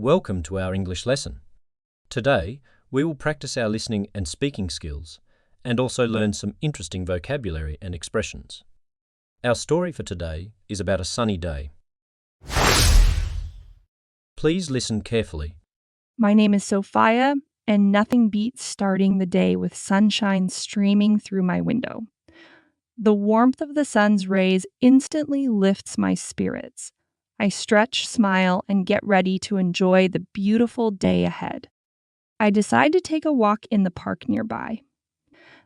Welcome to our English lesson. Today, we will practice our listening and speaking skills and also learn some interesting vocabulary and expressions. Our story for today is about a sunny day. Please listen carefully. My name is Sophia, and nothing beats starting the day with sunshine streaming through my window. The warmth of the sun's rays instantly lifts my spirits. I stretch, smile, and get ready to enjoy the beautiful day ahead. I decide to take a walk in the park nearby.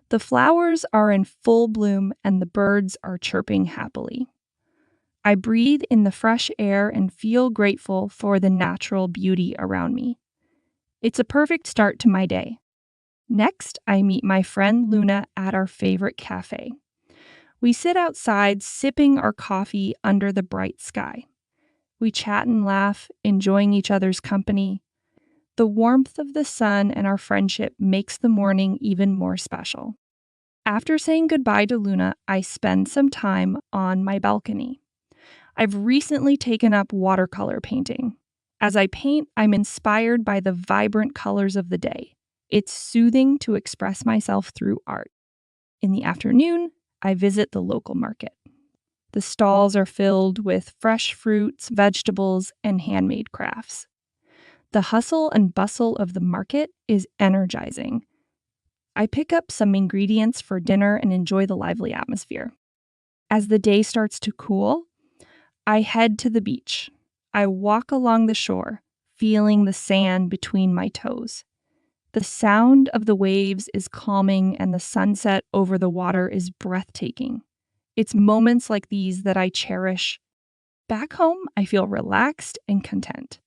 The flowers are in full bloom and the birds are chirping happily. I breathe in the fresh air and feel grateful for the natural beauty around me. It's a perfect start to my day. Next, I meet my friend Luna at our favorite cafe. We sit outside sipping our coffee under the bright sky. We chat and laugh, enjoying each other's company. The warmth of the sun and our friendship makes the morning even more special. After saying goodbye to Luna, I spend some time on my balcony. I've recently taken up watercolor painting. As I paint, I'm inspired by the vibrant colors of the day. It's soothing to express myself through art. In the afternoon, I visit the local market. The stalls are filled with fresh fruits, vegetables, and handmade crafts. The hustle and bustle of the market is energizing. I pick up some ingredients for dinner and enjoy the lively atmosphere. As the day starts to cool, I head to the beach. I walk along the shore, feeling the sand between my toes. The sound of the waves is calming and the sunset over the water is breathtaking. It's moments like these that I cherish. Back home, I feel relaxed and content.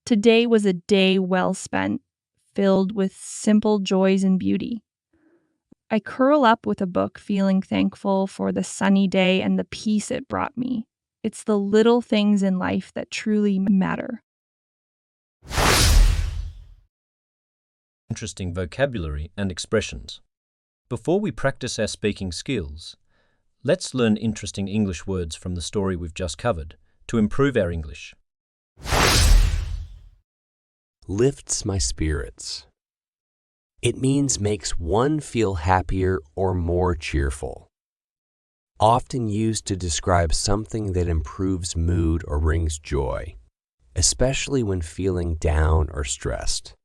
Today was a day well spent, filled with simple joys and beauty. I curl up with a book, feeling thankful for the sunny day and the peace it brought me. It's the little things in life that truly matter. Interesting vocabulary and expressions. Before we practice our speaking skills, let's learn interesting English words from the story we've just covered to improve our English. Lifts my spirits. It means makes one feel happier or more cheerful. Often used to describe something that improves mood or brings joy, especially when feeling down or stressed.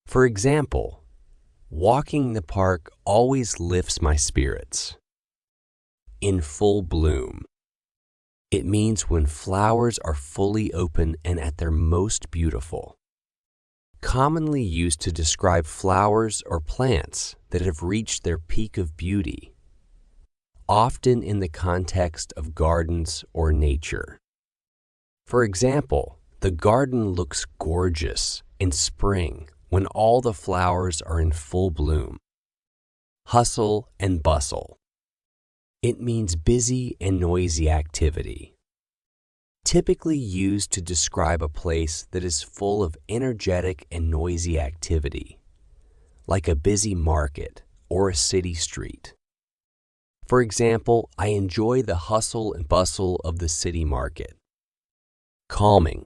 For example, walking the park always lifts my spirits. In full bloom. It means when flowers are fully open and at their most beautiful. Commonly used to describe flowers or plants that have reached their peak of beauty, often in the context of gardens or nature. For example, the garden looks gorgeous in spring when all the flowers are in full bloom. Hustle and bustle. It means busy and noisy activity. Typically used to describe a place that is full of energetic and noisy activity, like a busy market or a city street. For example, I enjoy the hustle and bustle of the city market. Calming.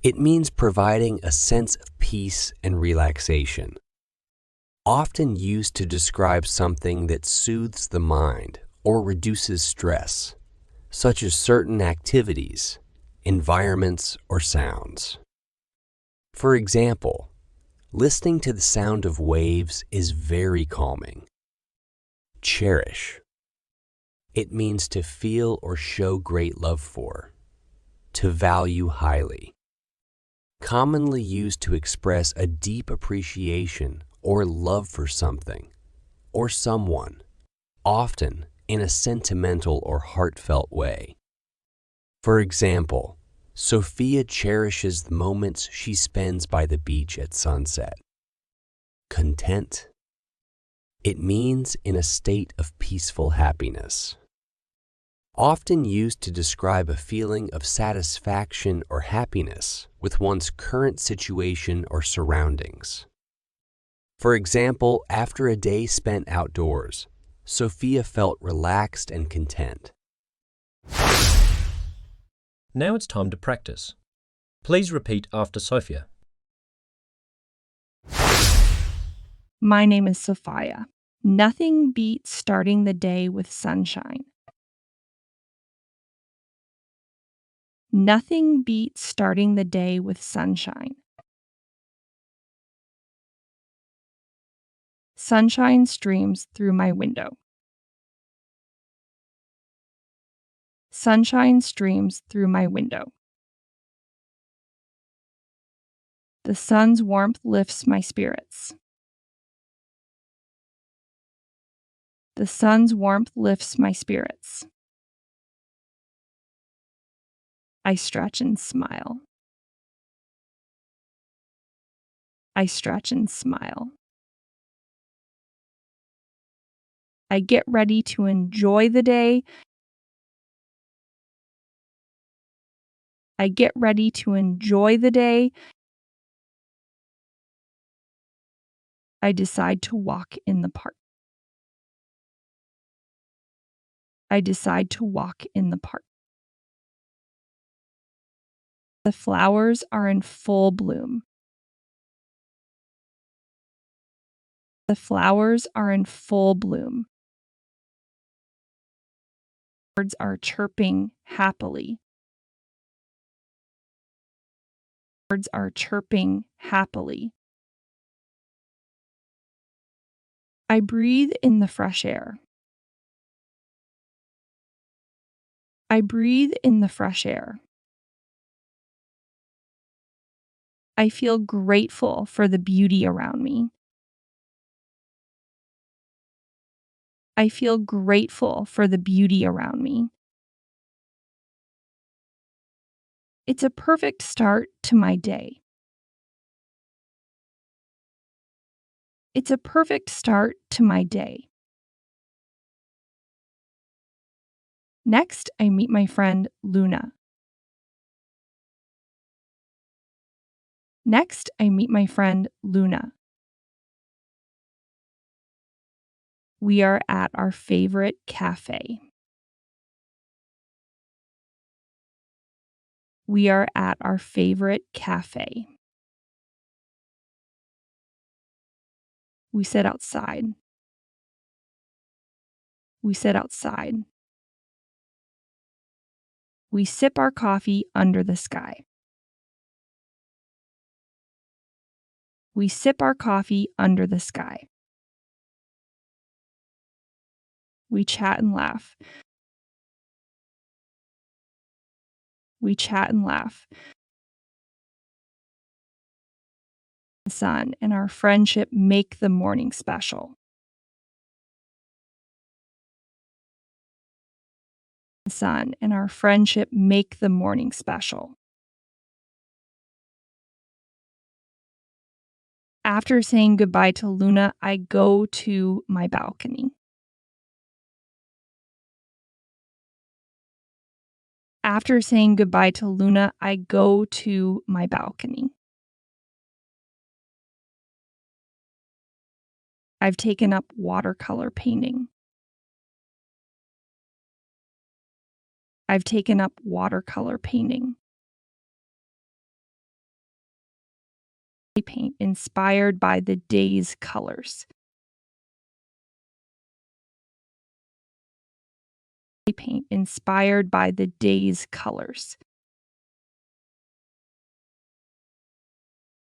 It means providing a sense of peace and relaxation. Often used to describe something that soothes the mind or reduces stress, such as certain activities, environments, or sounds. For example, listening to the sound of waves is very calming. Cherish. It means to feel or show great love for, to value highly. Commonly used to express a deep appreciation or love for something or someone, often in a sentimental or heartfelt way. For example, Sophia cherishes the moments she spends by the beach at sunset. Content. It means in a state of peaceful happiness. Often used to describe a feeling of satisfaction or happiness with one's current situation or surroundings. For example, after a day spent outdoors, Sophia felt relaxed and content. Now it's time to practice. Please repeat after Sophia. My name is Sophia. Nothing beats starting the day with sunshine. Nothing beats starting the day with sunshine. Sunshine streams through my window. Sunshine streams through my window. The sun's warmth lifts my spirits. The sun's warmth lifts my spirits. I stretch and smile. I stretch and smile. I get ready to enjoy the day. I get ready to enjoy the day. I decide to walk in the park. I decide to walk in the park. The flowers are in full bloom. The flowers are in full bloom. Birds are chirping happily. Birds are chirping happily. I breathe in the fresh air. I breathe in the fresh air. I feel grateful for the beauty around me. I feel grateful for the beauty around me. It's a perfect start to my day. It's a perfect start to my day. Next, I meet my friend Luna. Next, I meet my friend Luna. We are at our favorite cafe. We are at our favorite cafe. We sit outside. We sit outside. We sip our coffee under the sky. We sip our coffee under the sky. We chat and laugh. We chat and laugh. The sun and our friendship make the morning special. The sun and our friendship make the morning special. After saying goodbye to Luna, I go to my balcony. After saying goodbye to Luna, I go to my balcony. I've taken up watercolor painting. I've taken up watercolor painting. I paint inspired by the day's colors. I paint inspired by the day's colors.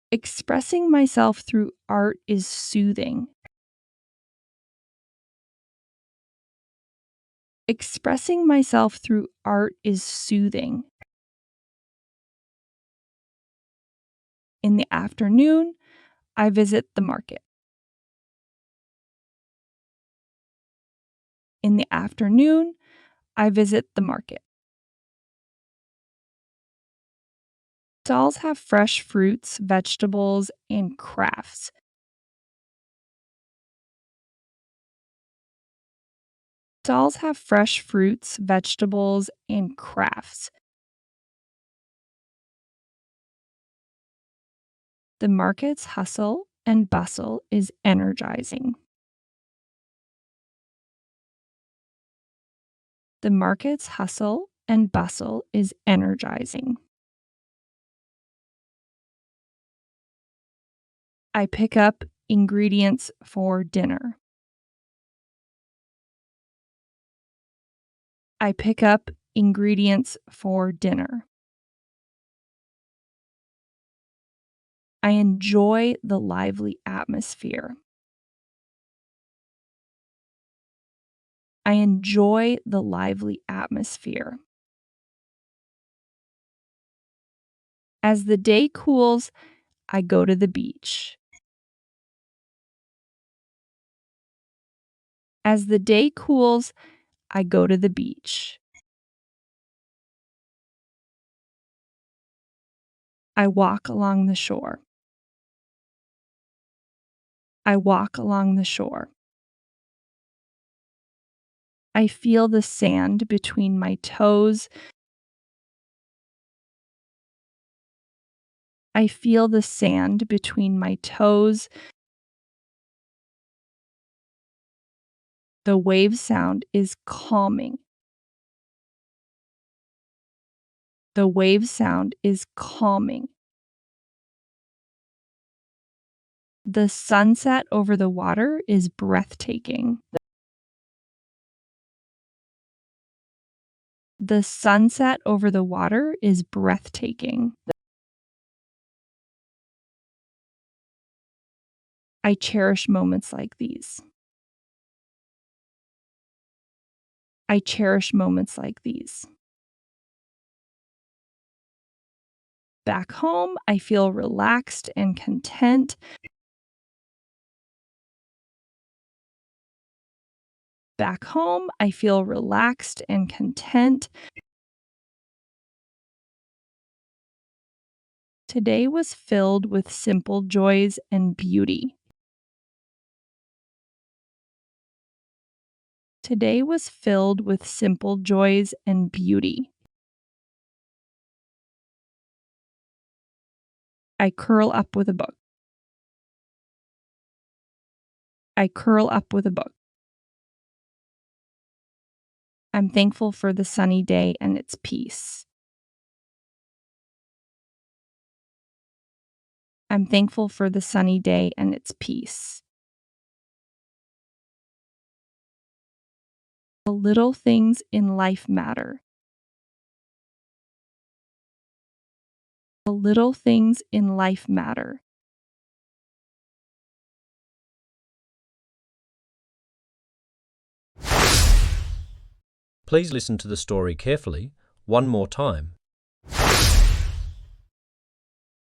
Expressing myself through art is soothing. Expressing myself through art is soothing. In the afternoon, I visit the market. In the afternoon, I visit the market. Stalls have fresh fruits, vegetables, and crafts. Stalls have fresh fruits, vegetables, and crafts. The market's hustle and bustle is energizing. The market's hustle and bustle is energizing. I pick up ingredients for dinner. I pick up ingredients for dinner. I enjoy the lively atmosphere. I enjoy the lively atmosphere. As the day cools, I go to the beach. As the day cools, I go to the beach. I walk along the shore. I walk along the shore. I feel the sand between my toes. I feel the sand between my toes. The wave sound is calming. The wave sound is calming. The sunset over the water is breathtaking. The sunset over the water is breathtaking. I cherish moments like these. I cherish moments like these. Back home, I feel relaxed and content. Back home, I feel relaxed and content. Today was filled with simple joys and beauty. Today was filled with simple joys and beauty. I curl up with a book. I curl up with a book. I'm thankful for the sunny day and its peace. I'm thankful for the sunny day and its peace. The little things in life matter. The little things in life matter. Please listen to the story carefully one more time.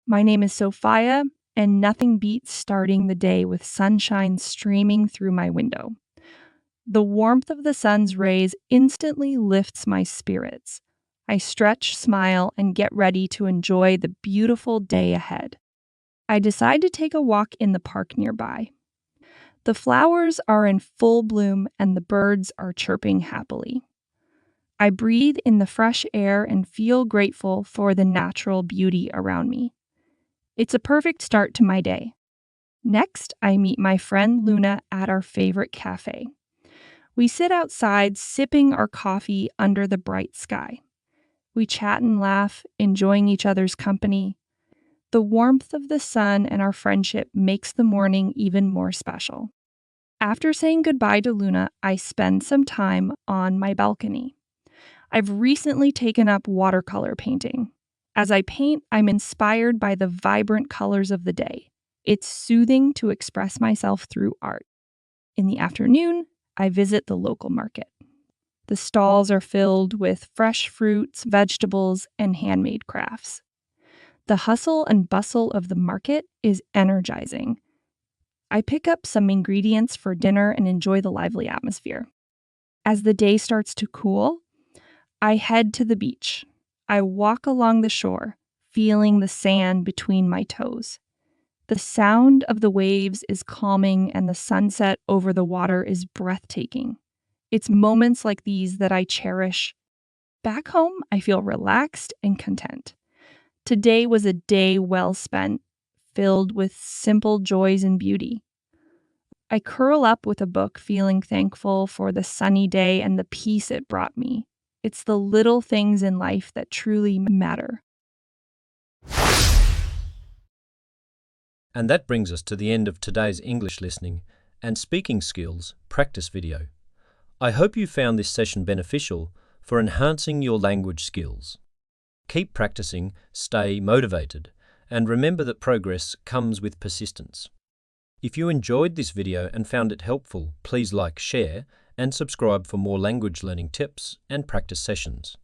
My name is Sophia, and nothing beats starting the day with sunshine streaming through my window. The warmth of the sun's rays instantly lifts my spirits. I stretch, smile, and get ready to enjoy the beautiful day ahead. I decide to take a walk in the park nearby. The flowers are in full bloom and the birds are chirping happily. I breathe in the fresh air and feel grateful for the natural beauty around me. It's a perfect start to my day. Next, I meet my friend Luna at our favorite cafe. We sit outside sipping our coffee under the bright sky. We chat and laugh, enjoying each other's company. The warmth of the sun and our friendship makes the morning even more special. After saying goodbye to Luna, I spend some time on my balcony. I've recently taken up watercolor painting. As I paint, I'm inspired by the vibrant colors of the day. It's soothing to express myself through art. In the afternoon, I visit the local market. The stalls are filled with fresh fruits, vegetables, and handmade crafts. The hustle and bustle of the market is energizing. I pick up some ingredients for dinner and enjoy the lively atmosphere. As the day starts to cool, I head to the beach. I walk along the shore, feeling the sand between my toes. The sound of the waves is calming and the sunset over the water is breathtaking. It's moments like these that I cherish. Back home, I feel relaxed and content. Today was a day well spent, filled with simple joys and beauty. I curl up with a book, feeling thankful for the sunny day and the peace it brought me. It's the little things in life that truly matter. And that brings us to the end of today's English listening and speaking skills practice video. I hope you found this session beneficial for enhancing your language skills. Keep practicing, stay motivated, and remember that progress comes with persistence. If you enjoyed this video and found it helpful, please like, share, and subscribe for more language learning tips and practice sessions.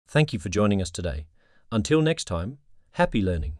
Thank you for joining us today. Until next time, happy learning.